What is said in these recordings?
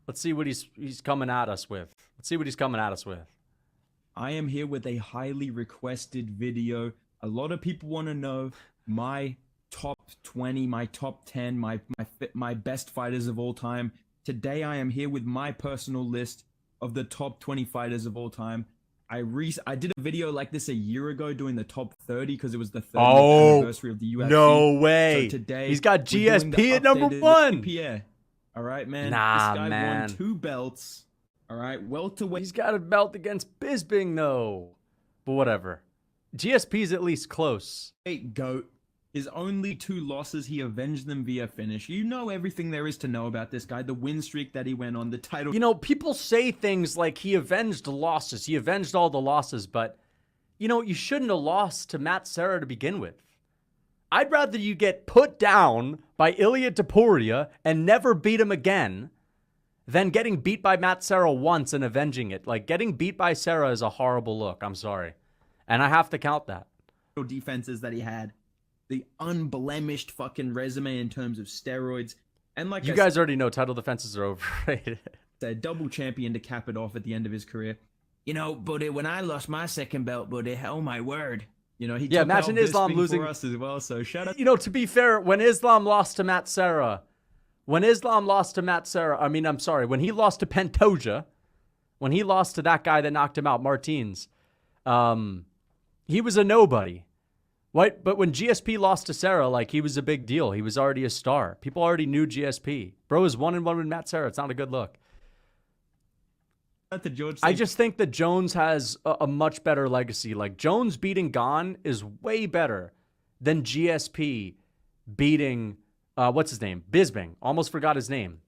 Let's see what he's coming at us with. Let's see what he's coming at us with. I am here with a highly requested video. A lot of people want to know my top 20, my top 10, my best fighters of all time. Today I am here with my personal list of the top 20 fighters of all time. I did a video like this a year ago doing the top 30 because it was the 30th anniversary of the UFC. No way. So today he's got GSP at number 1. Yeah. All right, man. Nah, this guy man. won 2 belts. All right, welterweight. He's got a belt against Bisping though. But whatever. GSP's at least close. GOAT. His only 2 losses, he avenged them via finish. You know everything there is to know about this guy. The win streak that he went on, the title. You know, people say things like he avenged the losses. He avenged all the losses, but, you know, you shouldn't have lost to Matt Serra to begin with. I'd rather you get put down by Ilia Topuria and never beat him again than getting beat by Matt Serra once and avenging it. Like, getting beat by Serra is a horrible look. I'm sorry. And I have to count that. Defenses that he had. The unblemished fucking resume in terms of steroids. And like you guys already know title defenses are overrated. A double champion to cap it off at the end of his career. You know, buddy, when I lost my second belt, buddy, oh my word. You know, he imagine Islam losing for us as well, so shout out. You know, to be fair, when Islam lost to Matt Serra, when he lost to Pantoja, when he lost to that guy that knocked him out, Martins, he was a nobody. What? But when GSP lost to Serra, like, he was a big deal. He was already a star. People already knew GSP. Bro is 1-1 with Matt Serra. It's not a good look. I just think that Jones has a much better legacy. Like, Jones beating Gane is way better than GSP beating, what's his name? Bisping. Almost forgot his name.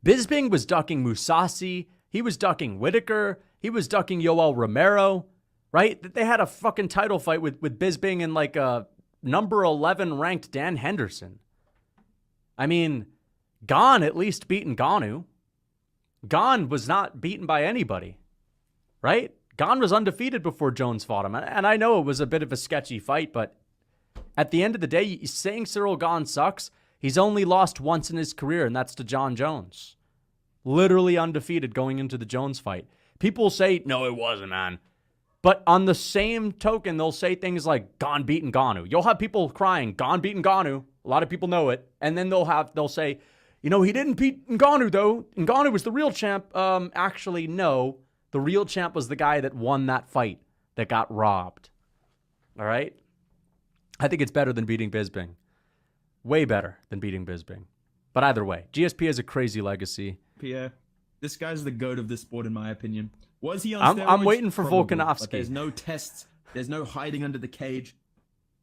Bisping was ducking Mousasi. He was ducking Whitaker. He was ducking Yoel Romero. Right? They had a fucking title fight with Bisping and like a number 11 ranked Dan Henderson. I mean, Gane at least beaten Ngannou. Gane was not beaten by anybody. Right? Gane was undefeated before Jones fought him. And I know it was a bit of a sketchy fight, but at the end of the day, saying Cyril Gane sucks, he's only lost once in his career, and that's to John Jones. Literally undefeated going into the Jones fight. People say, no, it wasn't, man. But on the same token, they'll say things like Gane beaten Ngannou. You'll have people crying, Gane beaten Ngannou. A lot of people know it. And then they'll say, you know, he didn't beat Ngannou, though. Ngannou was the real champ. Actually, no. The real champ was the guy that won that fight that got robbed. All right? I think it's better than beating Bisping. Way better than beating Bisping. But either way, GSP has a crazy legacy. Pierre, this guy's the GOAT of the sport, in my opinion. Was he on steroids? I'm waiting for Probably. Volkanovski. But there's no tests. There's no hiding under the cage.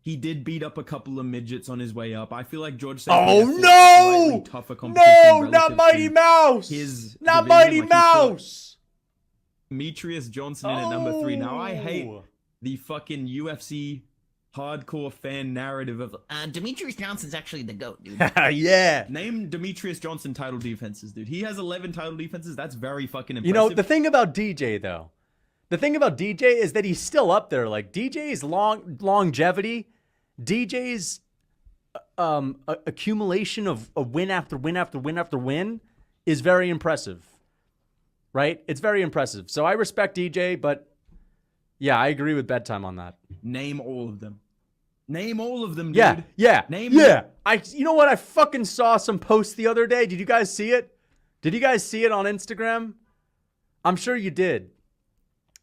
He did beat up a couple of midgets on his way up. I feel like George St. Oh, no! Tougher competition No, not Mighty Mouse! Not division. Mighty Mouse! Demetrius Johnson in at number 3. Now, I hate the fucking UFC hardcore fan narrative of Demetrius Johnson's actually the GOAT, dude. Yeah. Name Demetrius Johnson title defenses, dude. He has 11 title defenses. That's very fucking impressive. You know, the thing about DJ, though, is that he's still up there. Like, DJ's longevity, DJ's accumulation of win after win after win after win is very impressive. Right? It's very impressive. So I respect DJ, but yeah, I agree with Bedtime on that. Name all of them. Name all of them, dude. Yeah. Name them. You know what? I fucking saw some posts the other day. Did you guys see it? Did you guys see it on Instagram? I'm sure you did.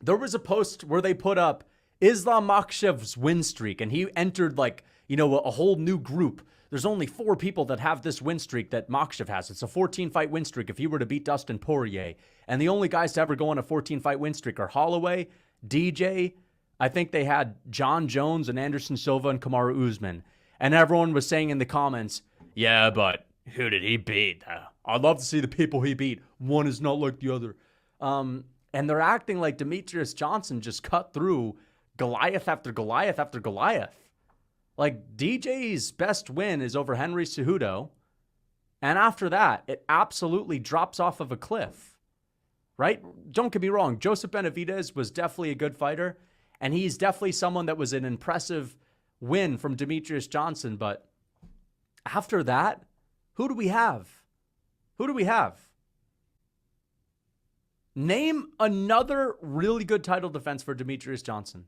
There was a post where they put up Islam Makhachev's win streak, and he entered like, you know, a whole new group. There's only 4 people that have this win streak that Makhachev has. It's a 14-fight win streak if he were to beat Dustin Poirier. And the only guys to ever go on a 14-fight win streak are Holloway, DJ, I think they had John Jones and Anderson Silva and Kamaru Usman. And everyone was saying in the comments, yeah, but who did he beat? I'd love to see the people he beat. One is not like the other. And they're acting like Demetrius Johnson just cut through Goliath after Goliath after Goliath. Like, DJ's best win is over Henry Cejudo. And after that, it absolutely drops off of a cliff. Right? Don't get me wrong. Joseph Benavidez was definitely a good fighter. And he's definitely someone that was an impressive win from Demetrius Johnson. But after that, who do we have? Who do we have? Name another really good title defense for Demetrius Johnson.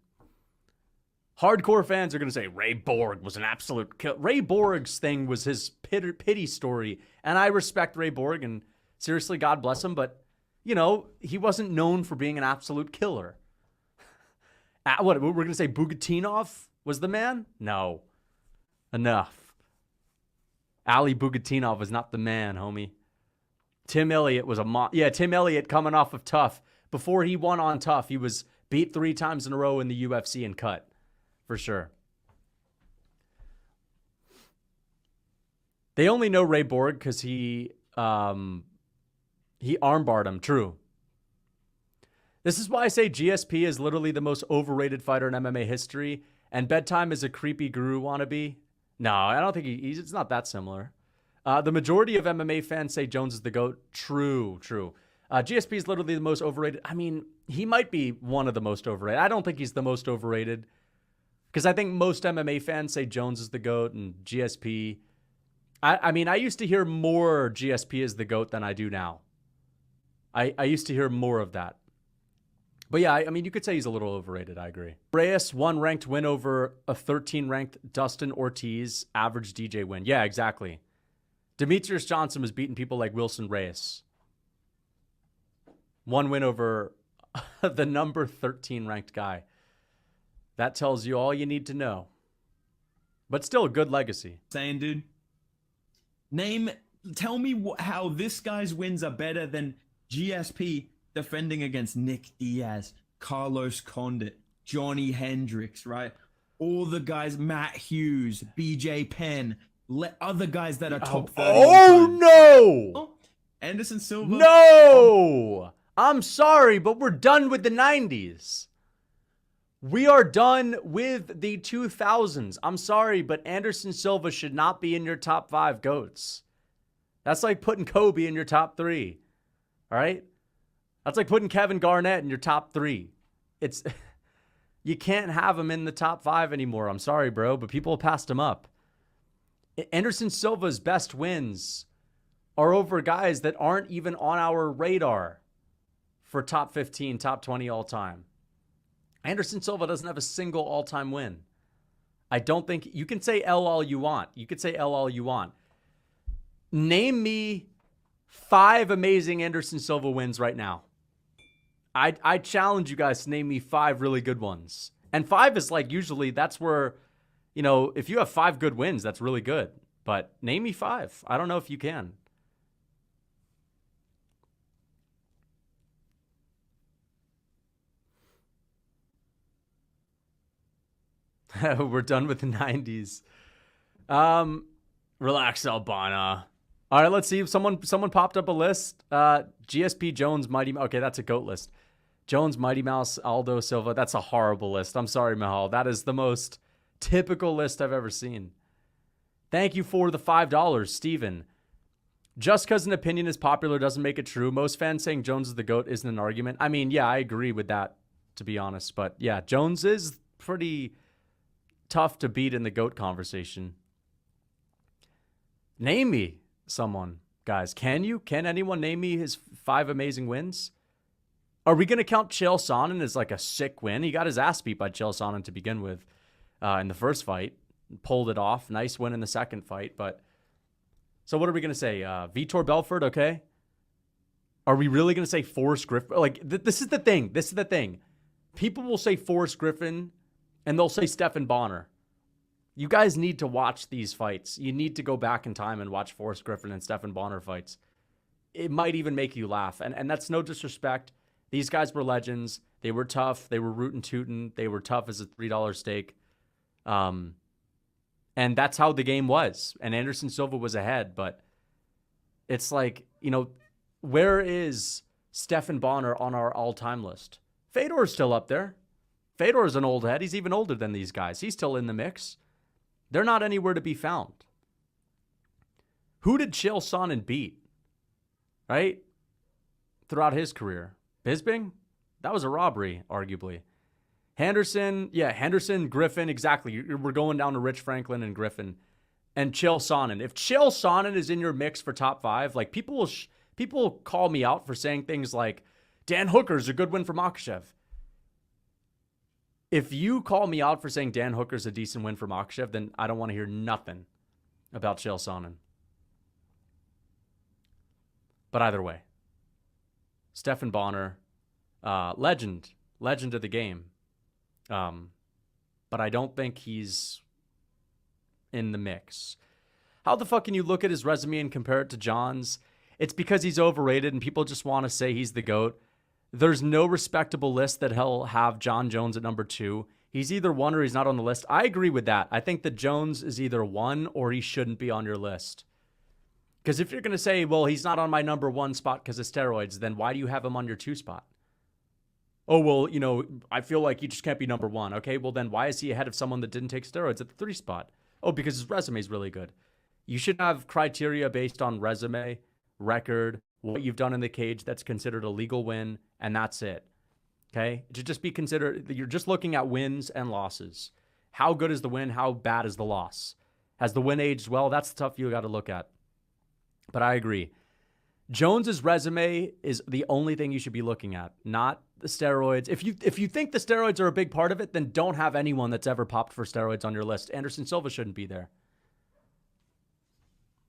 Hardcore fans are going to say Ray Borg was an absolute kill. Ray Borg's thing was his pity story. And I respect Ray Borg, and seriously, God bless him. But, you know, he wasn't known for being an absolute killer. What, we're going to say Bugatinov was the man? No. Enough. Ali Bugatinov was not the man, homie. Tim Elliott was Tim Elliott coming off of Tough. Before he won on Tough, he was beat 3 times in a row in the UFC and cut. For sure. They only know Ray Borg because he armbarred him. True. This is why I say GSP is literally the most overrated fighter in MMA history, and Bedtime is a creepy guru wannabe. No, I don't think it's not that similar. The majority of MMA fans say Jones is the GOAT. True. GSP is literally the most overrated. I mean, he might be one of the most overrated. I don't think he's the most overrated. Because I think most MMA fans say Jones is the GOAT and GSP. I mean, I used to hear more GSP is the GOAT than I do now. I used to hear more of that. But yeah, I mean, you could say he's a little overrated. I agree. Reyes, 1 ranked win over a 13-ranked Dustin Ortiz, average DJ win. Yeah, exactly. Demetrius Johnson was beating people like Wilson Reyes. 1 win over the number 13-ranked guy. That tells you all you need to know. But still a good legacy. Saying, dude. Tell me how this guy's wins are better than GSP defending against Nick Diaz, Carlos Condit, Johnny Hendricks, right? All the guys, Matt Hughes, BJ Penn, other guys that are top 30. Oh, no! Oh, Anderson Silva. No! I'm sorry, but we're done with the 90s. We are done with the 2000s. I'm sorry, but Anderson Silva should not be in your top 5 GOATs. That's like putting Kobe in your top 3. All right? That's like putting Kevin Garnett in your top 3. You can't have him in the top 5 anymore. I'm sorry, bro, but people passed him up. Anderson Silva's best wins are over guys that aren't even on our radar for top 15, top 20 all time. Anderson Silva doesn't have a single all-time win. I don't think... You can say L all you want. Name me 5 amazing Anderson Silva wins right now. I challenge you guys to name me 5 really good ones. And 5 is like usually that's where, you know, if you have 5 good wins, that's really good. But name me 5. I don't know if you can. We're done with the 90s. Relax, Albana. All right, let's see if someone popped up a list. GSP Jones, Mighty Mouse. Okay, that's a GOAT list. Jones, Mighty Mouse, Aldo Silva. That's a horrible list. I'm sorry, Mahal. That is the most typical list I've ever seen. Thank you for the $5, Steven. Just because an opinion is popular doesn't make it true. Most fans saying Jones is the GOAT isn't an argument. I mean, yeah, I agree with that, to be honest. But yeah, Jones is pretty tough to beat in the GOAT conversation. Name me someone, guys. Can anyone name me his 5 amazing wins? Are we going to count Chael Sonnen as like a sick win? He got his ass beat by Chael Sonnen to begin with in the first fight. Pulled it off. Nice win in the second fight. But so what are we going to say? Vitor Belfort, okay? Are we really going to say Forrest Griffin? Like, this is the thing. People will say Forrest Griffin and they'll say Stephan Bonner. You guys need to watch these fights. You need to go back in time and watch Forrest Griffin and Stephan Bonner fights. It might even make you laugh. And that's no disrespect. These guys were legends. They were tough. They were rootin' tootin'. They were tough as a $3 steak. And that's how the game was. And Anderson Silva was ahead. But it's like, you know, where is Stephan Bonner on our all-time list? Fedor's still up there. Fedor's an old head. He's even older than these guys. He's still in the mix. They're not anywhere to be found. Who did Chael Sonnen beat? Right? Throughout his career. Bisping? That was a robbery, arguably. Henderson, Griffin, exactly. We're going down to Rich Franklin and Griffin. and Chael Sonnen. If Chael Sonnen is in your mix for top 5, like people will call me out for saying things like Dan Hooker's a good win for Makhachev. If you call me out for saying Dan Hooker's a decent win for Makhachev, then I don't want to hear nothing about Chael Sonnen. But either way, Stephan Bonner, legend of the game. But I don't think he's in the mix. How the fuck can you look at his resume and compare it to John's? It's because he's overrated and people just want to say he's the GOAT. There's no respectable list that he'll have John Jones at number 2. He's either 1 or he's not on the list. I agree with that. I think that Jones is either 1 or he shouldn't be on your list. Because if you're going to say, well, he's not on my number 1 spot because of steroids, then why do you have him on your 2 spot? Oh, well, you know, I feel like he just can't be number 1. Okay, well, then why is he ahead of someone that didn't take steroids at the 3 spot? Oh, because his resume is really good. You should have criteria based on resume, record, what you've done in the cage that's considered a legal win, and that's it. Okay? It should just be considered, you're just looking at wins and losses. How good is the win? How bad is the loss? Has the win aged well? That's the stuff you got to look at. But I agree. Jones's resume is the only thing you should be looking at, not the steroids. If you think the steroids are a big part of it, then don't have anyone that's ever popped for steroids on your list. Anderson Silva shouldn't be there.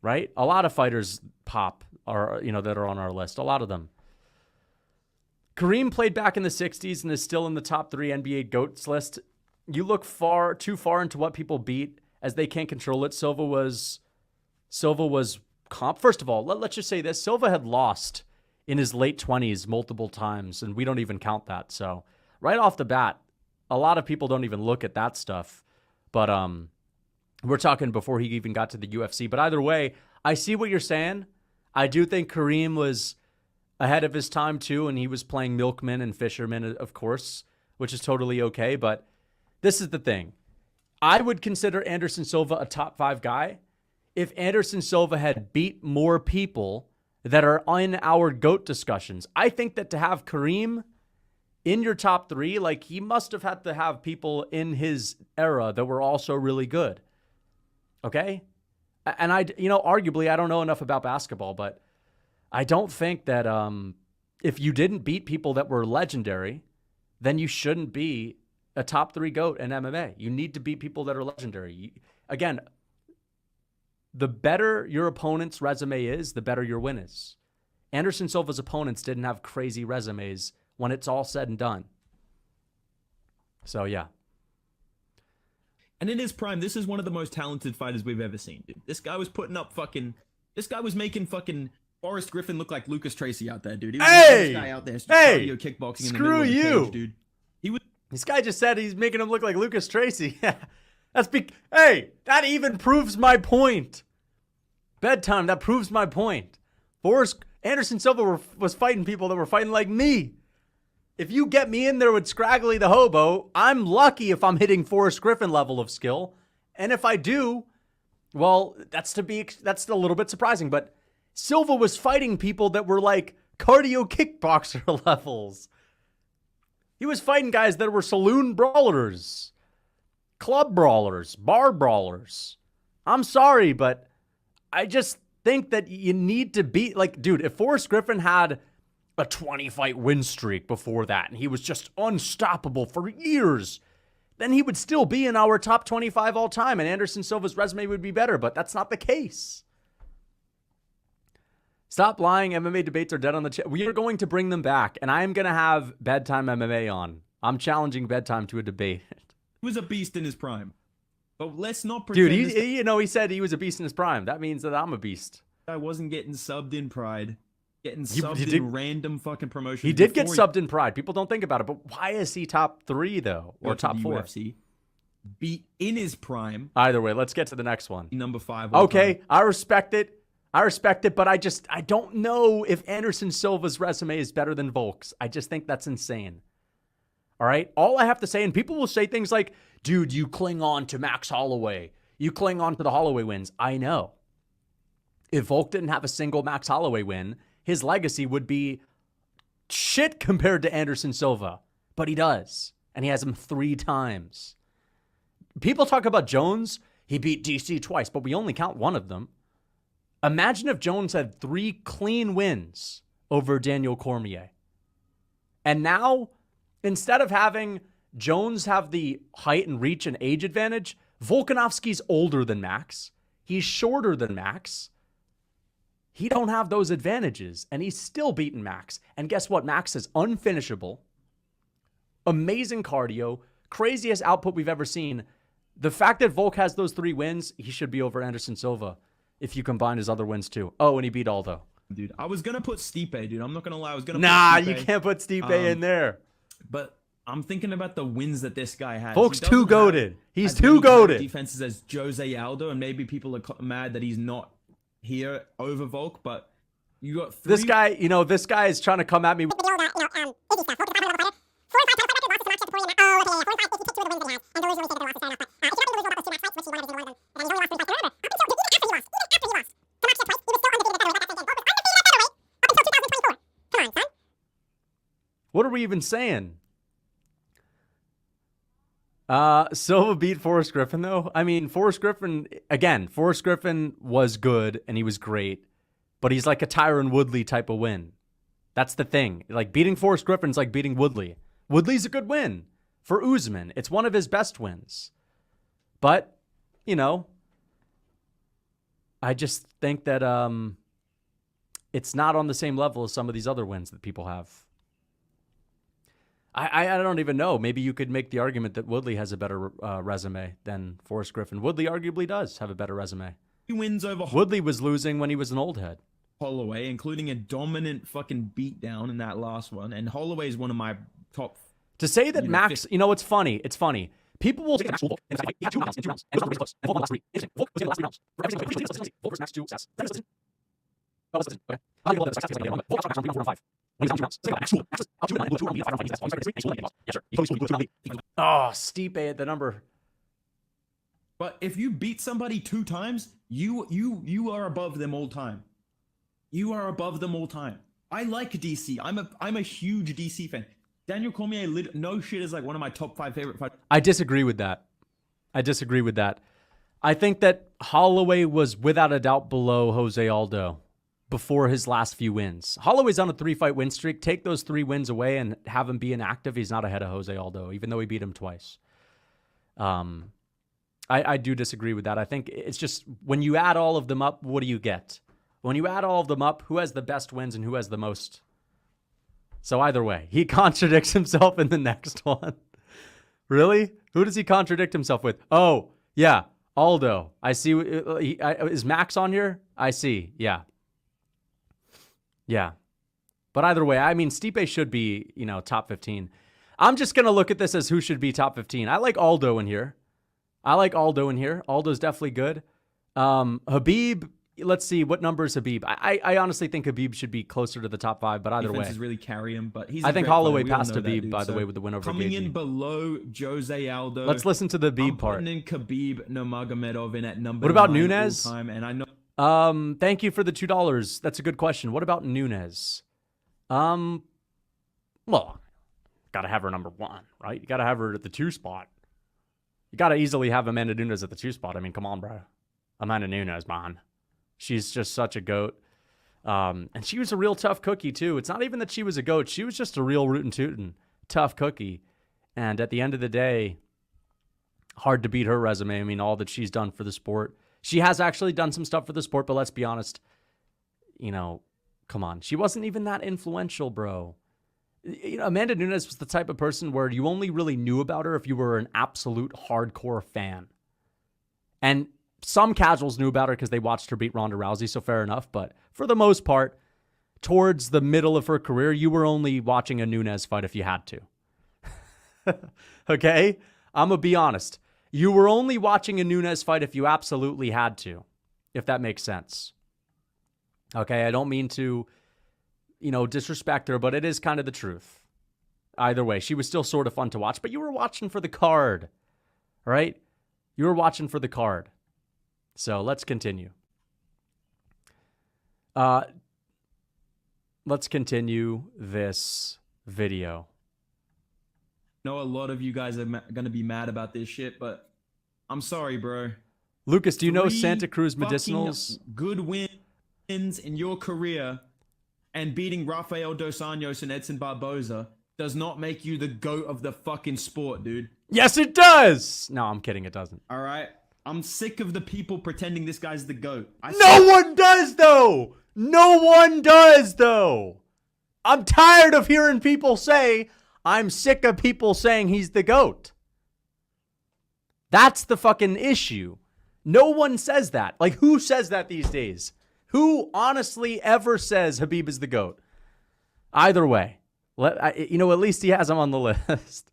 Right? A lot of fighters pop that are on our list. A lot of them. Kareem played back in the 60s and is still in the top 3 NBA GOATs list. You look too far into what people beat as they can't control it. Silva was comp. First of all, let's just say this. Silva had lost in his late 20s multiple times, and we don't even count that. So right off the bat, a lot of people don't even look at that stuff. But we're talking before he even got to the UFC. But either way, I see what you're saying. I do think Kareem was ahead of his time too, and he was playing milkman and fisherman, of course, which is totally okay. But this is the thing. I would consider Anderson Silva a top 5 guy if Anderson Silva had beat more people that are in our GOAT discussions. I think that to have Kareem in your top 3, like he must have had to have people in his era that were also really good. Okay? And arguably, I don't know enough about basketball, but I don't think that if you didn't beat people that were legendary, then you shouldn't be a top 3 GOAT in MMA. You need to beat people that are legendary. Again, the better your opponent's resume is, the better your win is. Anderson Silva's opponents didn't have crazy resumes when it's all said and done. So, yeah. And in his prime, this is one of the most talented fighters we've ever seen, dude. This guy was making fucking Forrest Griffin look like Lucas Tracy out there, dude. He was this guy out there cardio kickboxing in the middle of the cage, dude. This guy just said he's making him look like Lucas Tracy. Hey, that even proves my point. Bedtime, that proves my point. Anderson Silva was fighting people that were fighting like me. If you get me in there with Scraggly the Hobo, I'm lucky if I'm hitting Forrest Griffin level of skill. And if I do, well, that's a little bit surprising. But Silva was fighting people that were like cardio kickboxer levels. He was fighting guys that were saloon brawlers, club brawlers, bar brawlers. I'm sorry, but I just think that you need to beat, like, dude, if Forrest Griffin had a 20-fight win streak before that and he was just unstoppable for years, then he would still be in our top 25 all time and Anderson Silva's resume would be better, but that's not the case. Stop lying. MMA debates are dead on the chat. We are going to bring them back, and I am going to have Bedtime MMA on. I'm challenging Bedtime to a debate. He was a beast in his prime. But let's not pretend... Dude, he said he was a beast in his prime. That means that I'm a beast. I wasn't getting subbed in Pride. Getting subbed in random fucking promotions. He did get subbed in Pride. People don't think about it, but why is he top 3, though? Or top 4? UFC. Beat in his prime. Either way, let's get to the next one. Number 5. Okay, time. I respect it, but I don't know if Anderson Silva's resume is better than Volk's. I just think that's insane. All right? All I have to say, and people will say things like, dude, you cling on to Max Holloway. You cling on to the Holloway wins. I know. If Volk didn't have a single Max Holloway win, his legacy would be shit compared to Anderson Silva. But he does. And he has him 3 times. People talk about Jones. He beat DC twice, but we only count one of them. Imagine if Jones had 3 clean wins over Daniel Cormier. And now, instead of having Jones have the height and reach and age advantage, Volkanovski's older than Max. He's shorter than Max. He don't have those advantages, and he's still beaten Max. And guess what? Max is unfinishable. Amazing cardio. Craziest output we've ever seen. The fact that Volk has those 3 wins, he should be over Anderson Silva if you combine his other wins too. Oh, and he beat Aldo. Dude, I was going to put Stipe, dude. I'm not going to lie. I was going to Nah, put Stipe. you can't put Stipe in there. But I'm thinking about the wins that this guy has. Volk's He doesn't too have goated. He's as too many goated. defenses as Jose Aldo, and maybe people are mad that he's not here over Volk, but you got 3... This guy is trying to come at me. What are we even saying? Silva beat Forrest Griffin, though. I mean, Forrest Griffin was good, and he was great. But he's like a Tyron Woodley type of win. That's the thing. Like, beating Forrest Griffin's like beating Woodley. Woodley's a good win for Usman. It's one of his best wins. But, I just think that it's not on the same level as some of these other wins that people have. I don't even know. Maybe you could make the argument that Woodley has a better resume than Forrest Griffin. Woodley arguably does have a better resume. He wins over Woodley was losing when he was an old head. Holloway, including a dominant fucking beatdown in that last one. And Holloway is one of my top... To say that Max... it's funny. It's funny. People will say that Max will he had 2 rounds in 2 rounds. And it was close. And Volk won the last 3. Interesting. Volk was in the last 3 rounds. For every single Volk versus Max 2 stats. That is listen. Oh, let's listen. Okay. I'll give you a little bit of stats. Volk Max on 3 round 4 round 5. When he was down 2 rounds. Say Max 2. Max was out 2 and 9. He blew 2 round lead. 5 round fight. He's 5 round fight. Yeah, sure. He totally blew 2 round lead. Oh, Stipe at the number. But if you beat somebody 2 times, you are above them all time. You are above them all time. I like DC. I'm a huge DC fan. Daniel Cormier, no shit, is like one of my top 5 favorite fighters. I disagree with that. I think that Holloway was without a doubt below Jose Aldo before his last few wins. Holloway's on a 3-fight win streak. Take those 3 wins away and have him be inactive. He's not ahead of Jose Aldo, even though he beat him twice. I do disagree with that. I think it's just when you add all of them up, what do you get? When you add all of them up, who has the best wins and who has the most? So either way, he contradicts himself in the next one. Really? Who does he contradict himself with? Oh, yeah, Aldo. I see. Is Max on here? I see. Yeah. Yeah. But either way, I mean, Stipe should be, top 15. I'm just going to look at this as who should be top 15. I like Aldo in here. Aldo's definitely good. Habib, let's see, what number is Habib? I honestly think Habib should be closer to the top 5, but either way. Defenses really carry him, but he's I think Holloway passed Habib, by the way, with the win over coming Gaethje. in below Jose Aldo. Let's listen to the Habib part. Putting in Khabib Nurmagomedov in at number What about 9 Nunes? all time, and I know. Thank you for the $2. That's a good question. What about Nunes? Well, gotta have her number 1, right? You gotta have her at the 2 spot. You gotta easily have Amanda Nunes at the 2 spot. I mean, come on, bro. Amanda Nunes, man. She's just such a goat. And she was a real tough cookie, too. It's not even that she was a goat. She was just a real rootin' tootin' tough cookie. And at the end of the day, hard to beat her resume. I mean, all that she's done for the sport. She has actually done some stuff for the sport, but let's be honest. Come on. She wasn't even that influential, bro. Amanda Nunes was the type of person where you only really knew about her if you were an absolute hardcore fan. And some casuals knew about her because they watched her beat Ronda Rousey, so fair enough. But for the most part, towards the middle of her career, you were only watching a Nunes fight if you had to. Okay? I'm going to be honest. You were only watching a Nunes fight if you absolutely had to, if that makes sense. Okay? I don't mean to, disrespect her, but it is kind of the truth. Either way, she was still sort of fun to watch, but you were watching for the card, right? You were watching for the card. So let's continue. Let's continue this video. I know a lot of you guys are going to be mad about this shit, but I'm sorry, bro. Lucas, do you know 3 Santa Cruz fucking Medicinals? good wins in your career and beating Rafael Dos Anjos and Edson Barboza does not make you the GOAT of the fucking sport, dude. Yes, it does. No, I'm kidding. It doesn't. All right? I'm sick of the people pretending this guy's the GOAT. No one does, though. No one does, though. I'm tired of hearing people say, I'm sick of people saying he's the GOAT. That's the fucking issue. No one says that. Like, who says that these days? Who honestly ever says Khabib is the GOAT? Either way, at least he has him on the list.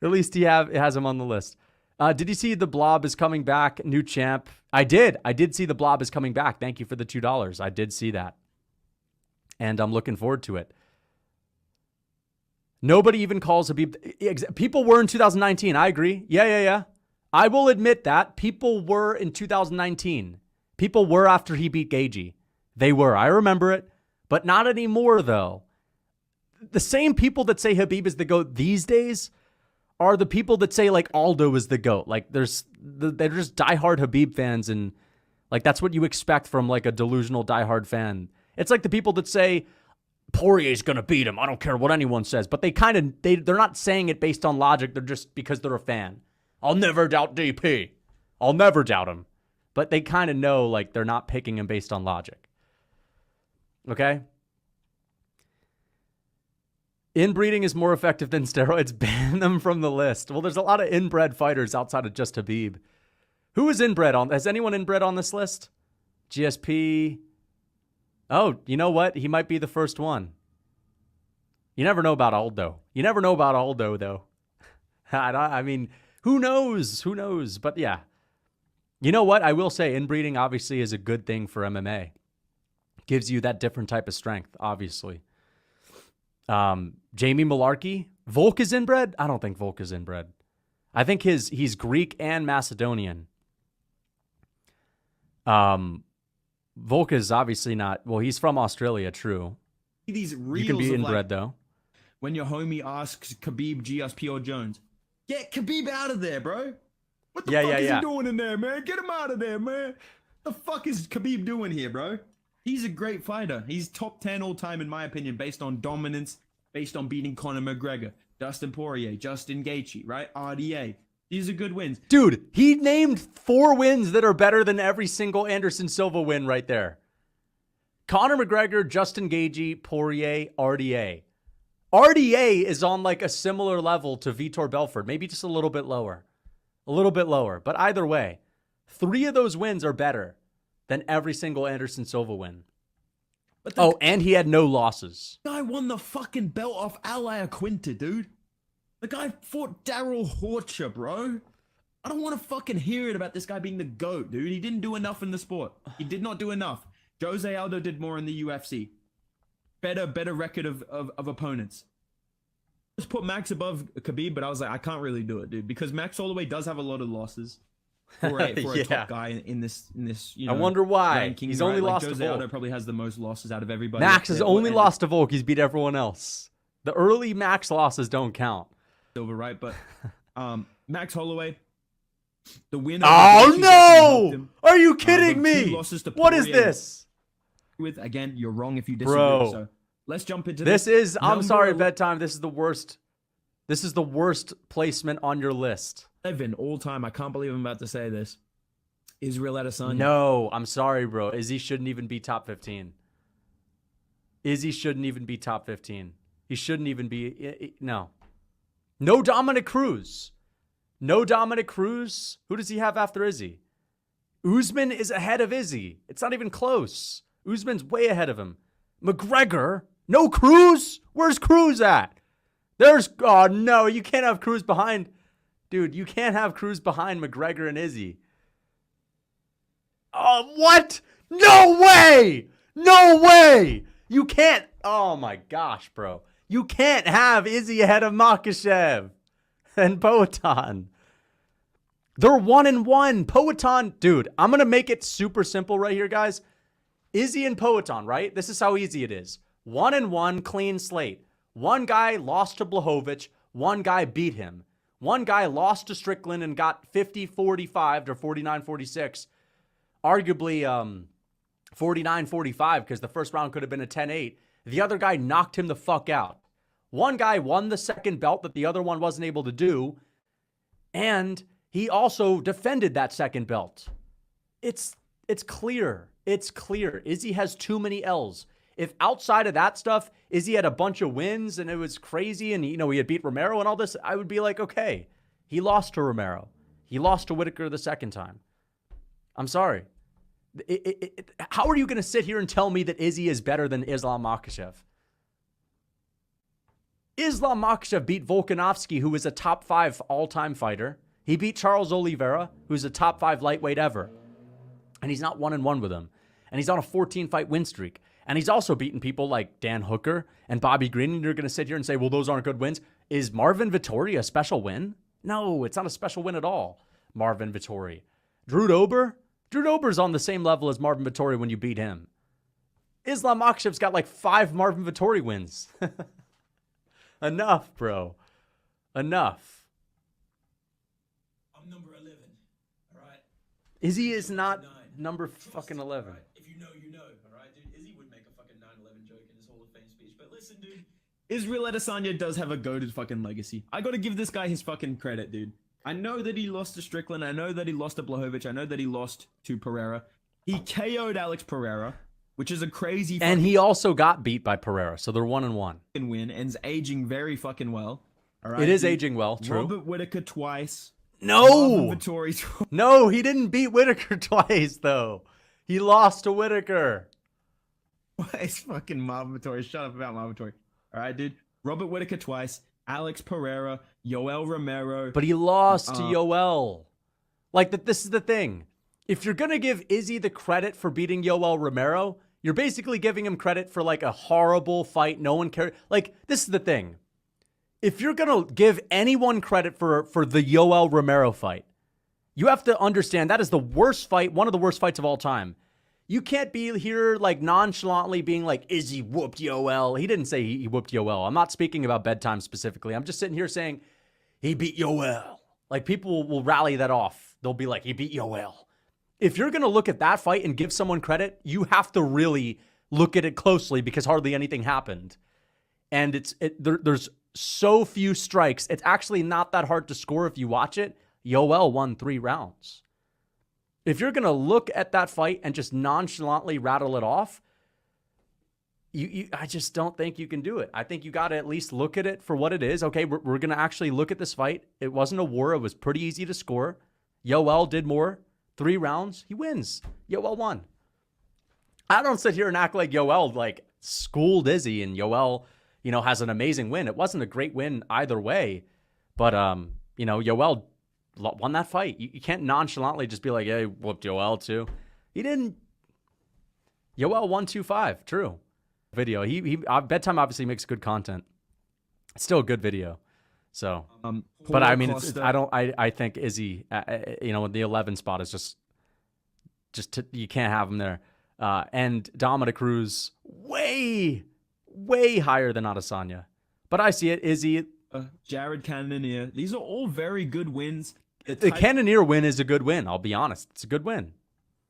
At least he has him on the list. Did you see the Blob is coming back, new champ? I did. I did see the Blob is coming back. Thank you for the $2. I did see that. And I'm looking forward to it. Nobody even calls Khabib. People were in 2019. I agree. Yeah. I will admit that. People were in 2019. People were after he beat Gaethje. They were. I remember it. But not anymore, though. The same people that say Khabib is the GOAT these days are the people that say, like, Aldo is the GOAT. Like, they're just diehard Khabib fans, and, like, that's what you expect from, like, a delusional diehard fan. It's like the people that say Poirier's going to beat him. I don't care what anyone says. But they're not saying it based on logic. They're just because they're a fan. I'll never doubt DP. I'll never doubt him. But they kind of know, like, they're not picking him based on logic. Okay? Inbreeding is more effective than steroids. Ban them from the list. Well, there's a lot of inbred fighters outside of just Khabib. Who is inbred on? Has anyone inbred on this list? GSP. Oh, you know what? He might be the first one. You never know about Aldo. You never know about Aldo, though. I mean, who knows? Who knows? But yeah. You know what? I will say inbreeding obviously is a good thing for MMA. Gives you that different type of strength, obviously. Jamie Malarkey. Volk is inbred? I don't think Volk is inbred. I think he's Greek and Macedonian. Volk is obviously not. Well, he's from Australia, true. These reels you can be of, inbred, like, though. When your homie asks Khabib, GSP, or Jones, get Khabib out of there, bro. What the fuck is he doing in there, man? Get him out of there, man. The fuck is Khabib doing here, bro? He's a great fighter. He's top 10 all time, in my opinion, based on dominance, based on beating Conor McGregor, Dustin Poirier, Justin Gaethje, right? RDA. These are good wins. Dude, he named 4 wins that are better than every single Anderson Silva win right there. Conor McGregor, Justin Gaethje, Poirier, RDA. RDA is on like a similar level to Vitor Belfort, maybe just a little bit lower. A little bit lower. But either way, 3 of those wins are better than every single Anderson Silva win. But and he had no losses. The guy won the fucking belt off Al Quinta, dude. The guy fought Daryl Horcher, bro. I don't want to fucking hear it about this guy being the GOAT, dude. He didn't do enough in the sport. He did not do enough. Jose Aldo did more in the UFC. Better record of opponents. Just put Max above Khabib, but I was like, I can't really do it, dude, because Max Holloway does have a lot of losses for a top guy in this. You know, I wonder why. ranking, He's right? only Like lost Jose to Volk. Aldo probably has the most losses out of everybody. Max has only lost to Volk. He's beat everyone else. The early Max losses don't count. Silver, right? But Max Holloway, the winner. Oh no! Are you kidding me? What is this? Again, you're wrong if you disagree. Bro. So let's jump into This is, I'm Number sorry, Bedtime. This is the worst. This is the worst placement on your list. 11 all time. I can't believe I'm about to say this. Israel Adesanya. No, I'm sorry, bro. Izzy shouldn't even be top 15. Izzy shouldn't even be top 15. He shouldn't even be. No. No Dominic Cruz. No Dominic Cruz. Who does he have after Izzy? Usman is ahead of Izzy. It's not even close. Usman's way ahead of him. McGregor. No Cruz. Where's Cruz at? Oh no, you can't have Cruz behind. Dude, you can't have Cruz behind McGregor and Izzy. Oh, what? No way! No way! You can't. Oh my gosh, bro. You can't have Izzy ahead of Makhachev and Poatan. They're 1-1. Poatan, dude, I'm going to make it super simple right here, guys. Izzy and Poatan, right? This is how easy it is. 1-1, clean slate. One guy lost to Blachowicz. One guy beat him. One guy lost to Strickland and got 50-45 or 49-46. Arguably 49-45 because the first round could have been a 10-8. The other guy knocked him the fuck out. One guy won the second belt that the other one wasn't able to do, and he also defended that second belt. It's clear. It's clear. Izzy has too many L's. If outside of that stuff, Izzy had a bunch of wins and it was crazy and, he had beat Romero and all this, I would be like, okay, he lost to Romero. He lost to Whitaker the second time. I'm sorry. How are you going to sit here and tell me that Izzy is better than Islam Makhachev? Islam Makhachev beat Volkanovski, who is a top 5 all-time fighter. He beat Charles Oliveira, who's a top 5 lightweight ever. And he's not 1-1 with him. And he's on a 14-fight win streak. And he's also beaten people like Dan Hooker and Bobby Green. And you're going to sit here and say, well, those aren't good wins. Is Marvin Vettori a special win? No, it's not a special win at all. Marvin Vettori. Drew Dober? Drew Dober's on the same level as Marvin Vettori when you beat him. Islam Makhachev's got like 5 Marvin Vettori wins. Enough, bro. Enough. I'm number 11. All right. Izzy is not number fucking 11. Right. If you know, you know. All right, dude. Izzy would make a fucking 9/11 joke in his Hall of Fame speech. But listen, dude. Israel Adesanya does have a goated fucking legacy. I gotta give this guy his fucking credit, dude. I know that he lost to Strickland. I know that he lost to Blachowicz. I know that he lost to Pereira. He KO'd Alex Pereira, which is a crazy and he also got beat by Pereira, so they're 1-1. Win and's aging very fucking well. All right, it is aging well, true. Robert Whitaker twice. No! Vettori twice. No, he didn't beat Whitaker twice, though. He lost to Whitaker. It's fucking Marvin Vettori. Shut up about Marvin Vettori. All right, dude. Robert Whitaker twice. Alex Pereira. Yoel Romero. But he lost to Yoel. Like, this is the thing. If you're going to give Izzy the credit for beating Yoel Romero, you're basically giving him credit for, like, a horrible fight. No one cares. Like, this is the thing. If you're going to give anyone credit for the Yoel Romero fight, you have to understand that is the worst fight, one of the worst fights of all time. You can't be here like nonchalantly being like, Izzy whooped Yoel. He didn't say he whooped Yoel. I'm not speaking about Bedtime specifically. I'm just sitting here saying he beat Yoel. Like, people will rally that off. They'll be like, he beat Yoel. If you're going to look at that fight and give someone credit, you have to really look at it closely because hardly anything happened. And there's so few strikes. It's actually not that hard to score if you watch it. Yoel won 3 rounds. If you're going to look at that fight and just nonchalantly rattle it off, I just don't think you can do it. I think you got to at least look at it for what it is. Okay, we're going to actually look at this fight. It wasn't a war. It was pretty easy to score. Yoel did more. 3 rounds. He wins. Yoel won. I don't sit here and act like Yoel like schooled Izzy and Yoel, has an amazing win. It wasn't a great win either way, but Yoel won that fight. You can't nonchalantly just be like, hey, whooped Yoel too. He didn't. Yoel won 2-5. True. Video. Bedtime obviously makes good content. It's still a good video. So, but I mean, I think Izzy, the 11 spot is just you can't have him there. And Dominic Cruz way higher than Adesanya. But I see it. Izzy, Jared Cannonier. These are all very good wins. The Cannonier win is a good win. I'll be honest. It's a good win.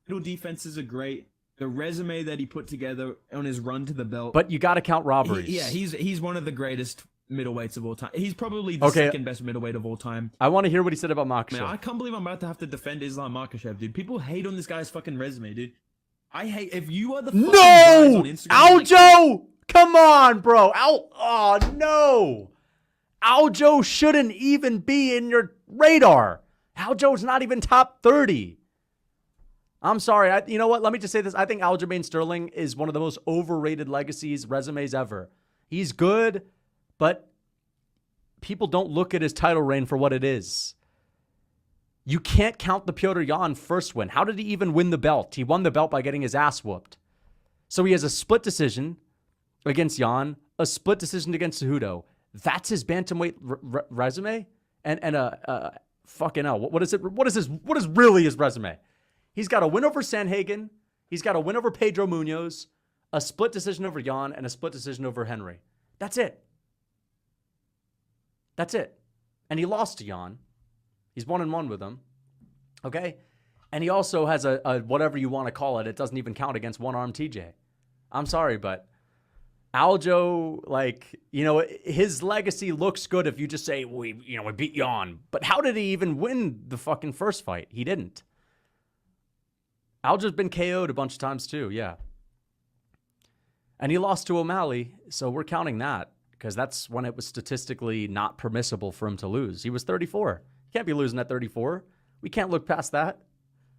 Middle defenses are great. The resume that he put together on his run to the belt. But you got to count robberies. He's one of the greatest middleweights of all time. He's probably the second best middleweight of all time. I want to hear what he said about Makhachev. Man, I can't believe I'm about to have to defend Islam Makhachev, dude. People hate on this guy's fucking resume, dude. I hate if you are the fucking guys on Instagram. Aljo! Come on, bro. Oh no. Aljo shouldn't even be in your radar. Aljo's not even top 30. I'm sorry. You know what? Let me just say this. I think Aljamain Sterling is one of the most overrated resumes ever. He's good, but people don't look at his title reign for what it is. You can't count the Petr Yan first win. How did he even win the belt? He won the belt by getting his ass whooped. So he has a split decision against Yan, a split decision against Cejudo. That's his bantamweight resume? And fucking hell. What is it? What is really his resume? He's got a win over Sanhagen. He's got a win over Pedro Munoz, a split decision over Yan, and a split decision over Henry. That's it. That's it. and he lost to Jan. He's 1-1 with him. Okay? And he also has a whatever you want to call it. It doesn't even count against one-arm TJ. I'm sorry, but Aljo, like, you know, his legacy looks good if you just say, we beat Jan. But how did he even win the fucking first fight? He didn't. Aljo's been KO'd a bunch of times too, yeah. And he lost to O'Malley, so we're counting that because that's when it was statistically not permissible for him to lose. He was 34. He can't be losing at 34. We can't look past that.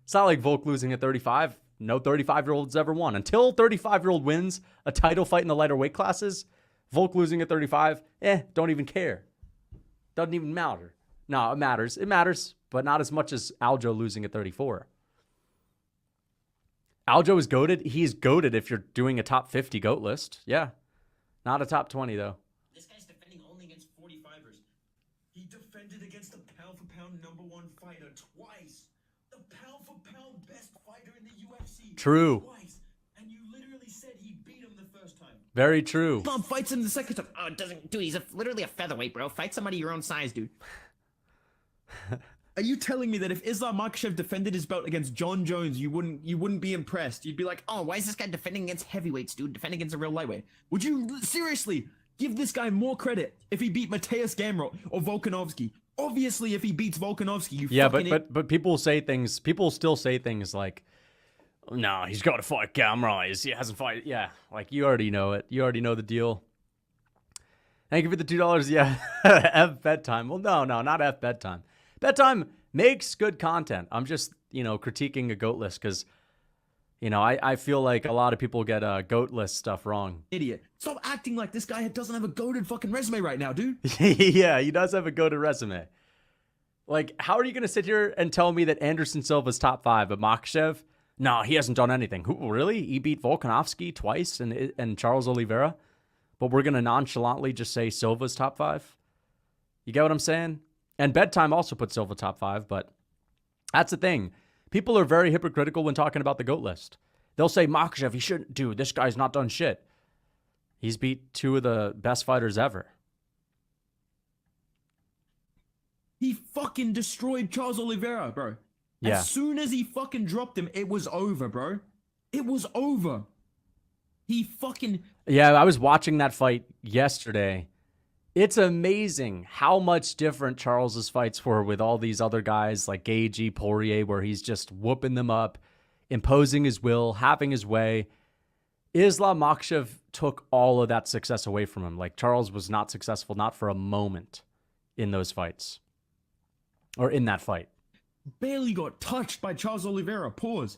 It's not like Volk losing at 35. No 35-year-old's ever won. Until 35-year-old wins a title fight in the lighter weight classes, Volk losing at 35, don't even care. Doesn't even matter. No, it matters. It matters, but not as much as Aljo losing at 34. Aljo is goated. He's goated if you're doing a top 50 GOAT list. Yeah. Not a top 20, though. This guy's defending only against 45ers. He defended against the pound-for-pound #1 fighter twice. The pound-for-pound best fighter in the UFC. True. Twice. And you literally said he beat him the first time. Very true. Mom fights him the second time. Oh, it doesn't, dude. He's literally a featherweight, bro. Fight somebody your own size, dude. Are you telling me that if Islam Makhachev defended his belt against John Jones, you wouldn't be impressed? You'd be like, Oh, why is this guy defending against heavyweights, dude? Defending against a real lightweight. would you seriously give this guy more credit if he beat Mateus Gamrot or Volkanovski? Obviously, if he beats Volkanovski, you Yeah, fucking but people say things. People still say things like, "No, he's got to fight Gamrot. He hasn't fought." Yeah, like you already know it. You already know the deal. Thank you for the $2. Yeah, F Bedtime. Well, no, not F Bedtime. Bedtime makes good content. I'm just, critiquing a GOAT list because, I feel like a lot of people get GOAT list stuff wrong. idiot. Stop acting like this guy doesn't have a goated fucking resume right now, dude. Yeah, he does have a GOAT resume. Like, how are you going to sit here and tell me that Anderson Silva's top 5, but Makhachev? No, he hasn't done anything. Who, really? He beat Volkanovski twice and Charles Oliveira? But we're going to nonchalantly just say Silva's top 5? You get what I'm saying? And Bedtime also put Silva top 5, but that's the thing. People are very hypocritical when talking about the GOAT list. They'll say, Makhachev, he shouldn't. Dude, this guy's not done shit. He's beat 2 of the best fighters ever. He fucking destroyed Charles Oliveira, bro. Yeah. As soon as he fucking dropped him, it was over, bro. It was over. He fucking... Yeah, I was watching that fight yesterday. It's amazing how much different Charles's fights were with all these other guys like Gaethje, Poirier, where he's just whooping them up, imposing his will, having his way. Islam Makhachev took all of that success away from him. Like, Charles was not successful, not for a moment in those fights. Or in that fight. barely got touched by Charles Oliveira. Pause.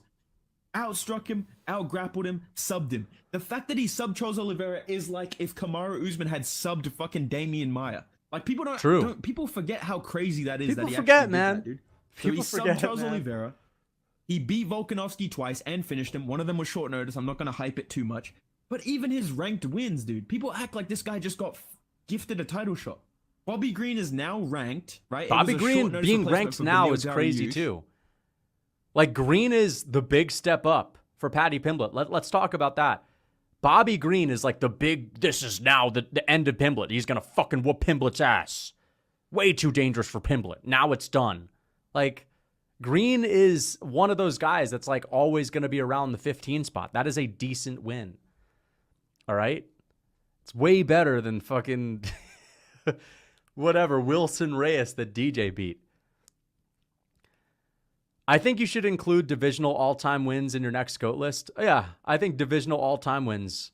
Outstruck him, outgrappled him, subbed him. The fact that he subbed Charles Oliveira is like if Kamaru Usman had subbed fucking Damian Maia. Like, people don't people forget how crazy that is. People that he forget, actually did man. that, dude. So People he forget, subbed Charles man. Oliveira. He beat Volkanovski twice and finished him. One of them was short notice. I'm not going to hype it too much. But even his ranked wins, dude. People act like this guy just got gifted a title shot. Bobby Green is now ranked, right? Bobby It was a Green short-notice being replacement ranked for now Beneil is crazy Dariush. too. Like, Green is the big step up for Paddy Pimblett. Let's talk about that. Bobby Green is like the big, this is now the end of Pimblett. He's going to fucking whoop Pimblett's ass. Way too dangerous for Pimblett. Now it's done. Like, Green is one of those guys that's like always going to be around the 15 spot. That is a decent win. All right? It's way better than fucking whatever Wilson Reyes that DJ beat. I think you should include divisional all-time wins in your next GOAT list. Yeah, I think divisional all-time wins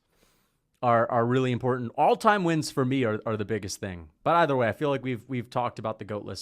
are really important. All-time wins for me are the biggest thing. But either way, I feel like we've talked about the GOAT list